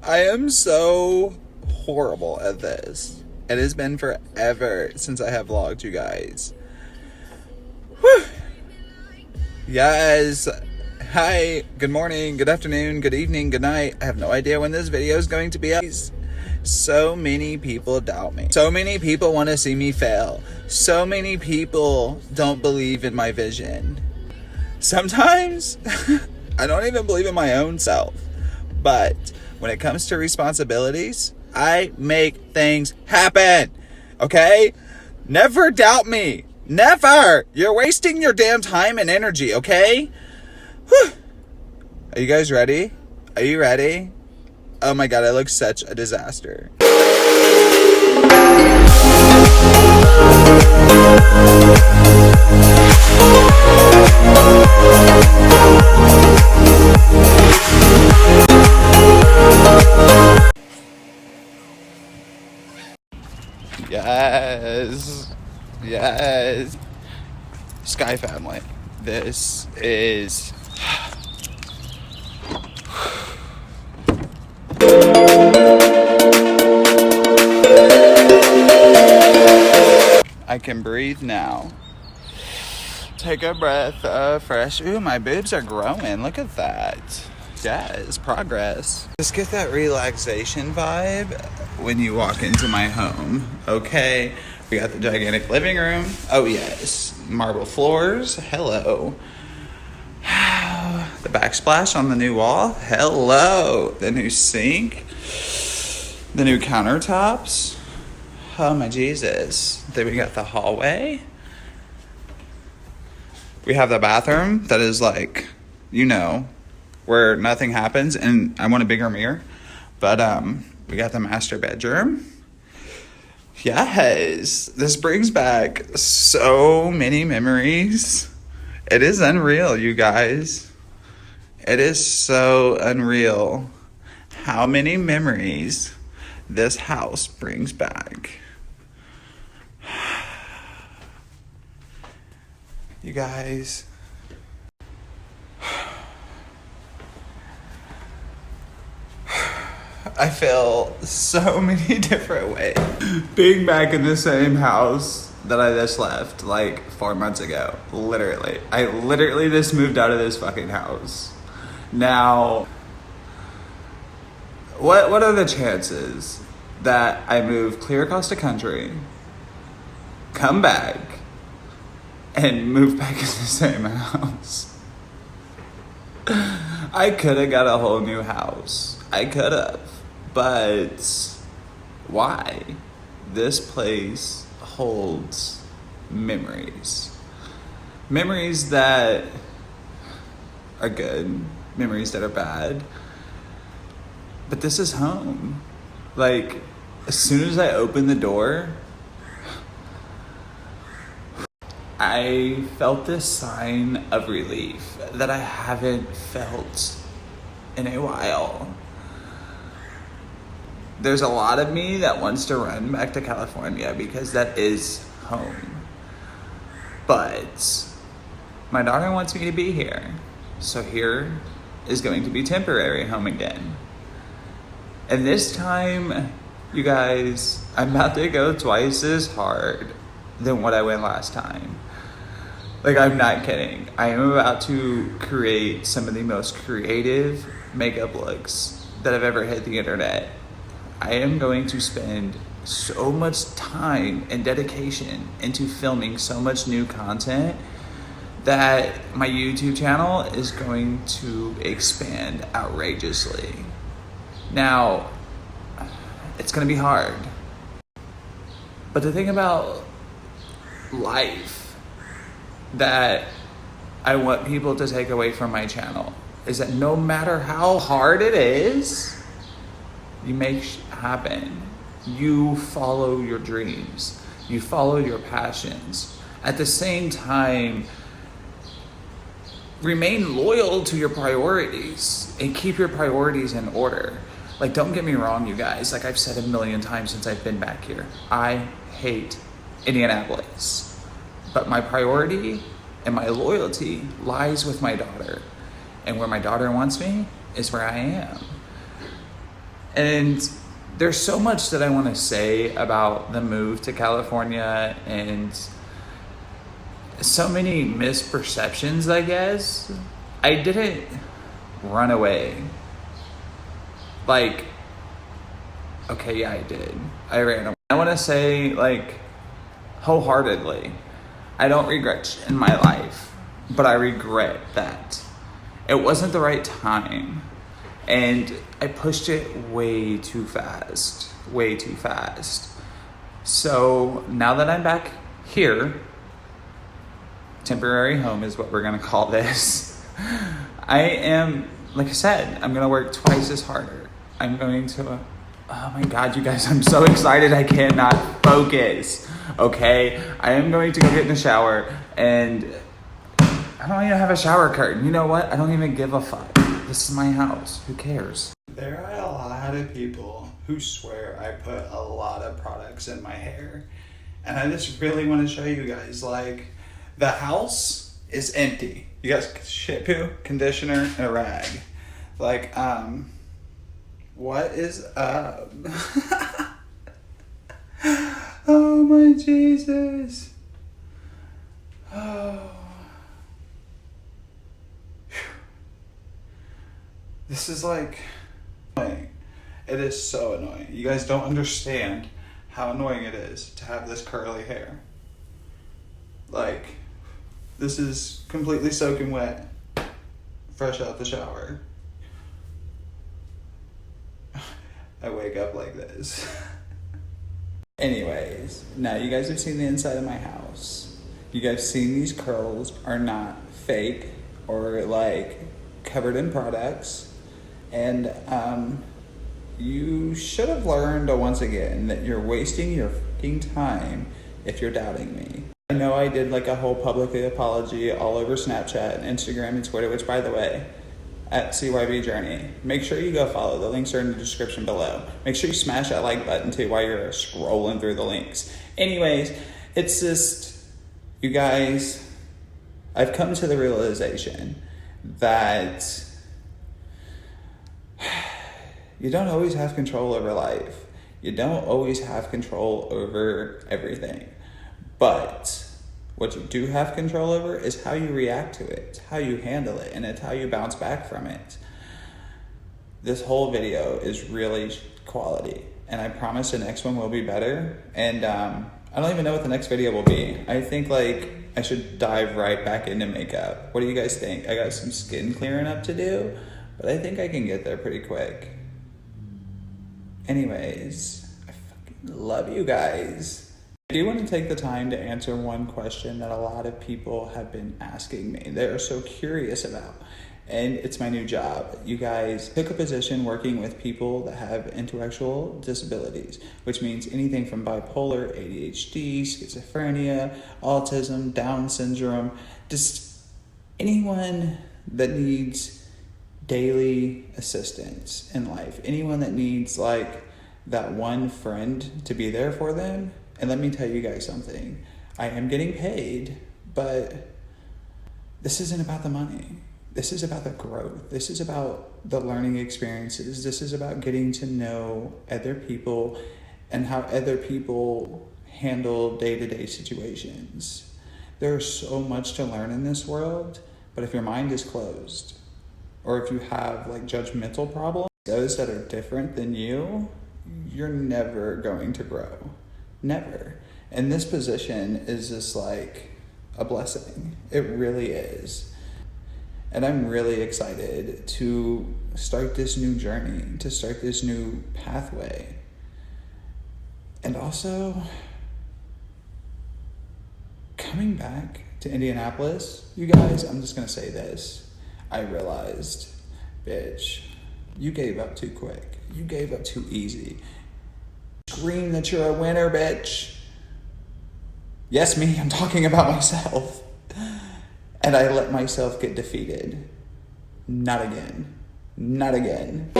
I am so horrible at this. It has been forever since I have vlogged, you guys. Whew. Yes. Hi. Good morning, good afternoon, good evening, good night. I have no idea when this video is going to be up. So many people doubt me. So many people want to see me fail. So many people don't believe in my vision. Sometimes I don't even believe in my own self. But when it comes to responsibilities, I make things happen. Okay? Never doubt me. Never. You're wasting your damn time and energy, okay? Whew. Are you guys ready? Are you ready? Oh my god, I look such a disaster. Yes. Yes. Skye family. This is... I can breathe now. Take a breath of fresh... Ooh, my boobs are growing. Look at that. Yes, progress. Just get that relaxation vibe when you walk into my home, okay? We got the gigantic living room. Oh, yes. Marble floors. Hello. The backsplash on the new wall. Hello. The new sink. The new countertops. Oh, my Jesus. Then we got the hallway. We have the bathroom that is like, you know, where nothing happens, and I want a bigger mirror. But we got the master bedroom. Yes, this brings back so many memories. It is unreal, you guys. It is so unreal how many memories this house brings back. You guys. I feel so many different ways being back in the same house that I just left like 4 months ago. Literally. I literally just moved out of this fucking house. Now, what are the chances that I move clear across the country, come back, and move back in the same house? I could have got a whole new house. I could have. But why? This place holds memories. Memories that are good, memories that are bad. But this is home. Like, as soon as I opened the door, I felt this sign of relief that I haven't felt in a while. There's a lot of me that wants to run back to California because that is home. But my daughter wants me to be here. So here is going to be temporary home again. And this time, you guys, I'm about to go twice as hard than what I went last time. Like, I'm not kidding. I am about to create some of the most creative makeup looks that have ever hit the internet. I am going to spend so much time and dedication into filming so much new content that my YouTube channel is going to expand outrageously. Now, it's gonna be hard. But the thing about life that I want people to take away from my channel is that no matter how hard it is, you make happen. You follow your dreams. You follow your passions. At the same time, remain loyal to your priorities and keep your priorities in order. Like, don't get me wrong, you guys. Like I've said a million times since I've been back here, I hate Indianapolis. But my priority and my loyalty lies with my daughter. And where my daughter wants me is where I am. And there's so much that I want to say about the move to California and so many misperceptions, I guess. I didn't run away. Like, okay, yeah, I did. I ran away. I want to say, like, wholeheartedly, I don't regret shit in my life, but I regret that it wasn't the right time. And I pushed it way too fast. So now that I'm back here, temporary home is what we're gonna call this. I am, like I said, I'm gonna work twice as harder. I'm going to, oh my God, you guys, I'm so excited I cannot focus, okay? I am going to go get in the shower, and I don't even have a shower curtain. You know what? I don't even give a fuck. This is my house. Who cares? There are a lot of people who swear I put a lot of products in my hair. And I just really want to show you guys, like, the house is empty. You guys, shampoo, conditioner, and a rag. Like, what is up? Oh my Jesus. Oh. This is like annoying. It is so annoying. You guys don't understand how annoying it is to have this curly hair. Like, this is completely soaking wet, fresh out the shower. I wake up like this. Anyways, now you guys have seen the inside of my house. You guys seen these curls are not fake or like covered in products. And you should have learned once again that you're wasting your fucking time if you're doubting me. I know I did like a whole public apology all over Snapchat and Instagram and Twitter, which by the way, at CYB Journey. Make sure you go follow. The links are in the description below. Make sure you smash that like button too while you're scrolling through the links. Anyways, it's just, you guys, I've come to the realization that you don't always have control over life. You don't always have control over everything. But what you do have control over is how you react to it. It's how you handle it, and it's how you bounce back from it. This whole video is really quality, and I promise the next one will be better. And I don't even know what the next video will be. I think like I should dive right back into makeup. What do you guys think? I got some skin clearing up to do, but I think I can get there pretty quick. Anyways, I fucking love you guys. I do want to take the time to answer one question that a lot of people have been asking me. They're so curious about, and it's my new job. You guys took a position working with people that have intellectual disabilities, which means anything from bipolar, ADHD, schizophrenia, autism, Down syndrome, just anyone that needs daily assistance in life, anyone that needs like that one friend to be there for them. And let me tell you guys something. I am getting paid, but this isn't about the money. This is about the growth. This is about the learning experiences. This is about getting to know other people and how other people handle day-to-day situations. There's so much to learn in this world, but if your mind is closed, or if you have like judgmental problems, those that are different than you, you're never going to grow. Never. And this position is just like a blessing. It really is. And I'm really excited to start this new journey, to start this new pathway. And also, coming back to Indianapolis, you guys, I'm just gonna say this. I realized, bitch, you gave up too quick. You gave up too easy. Scream that you're a winner, bitch. Yes, me, I'm talking about myself. And I let myself get defeated. Not again. Not again.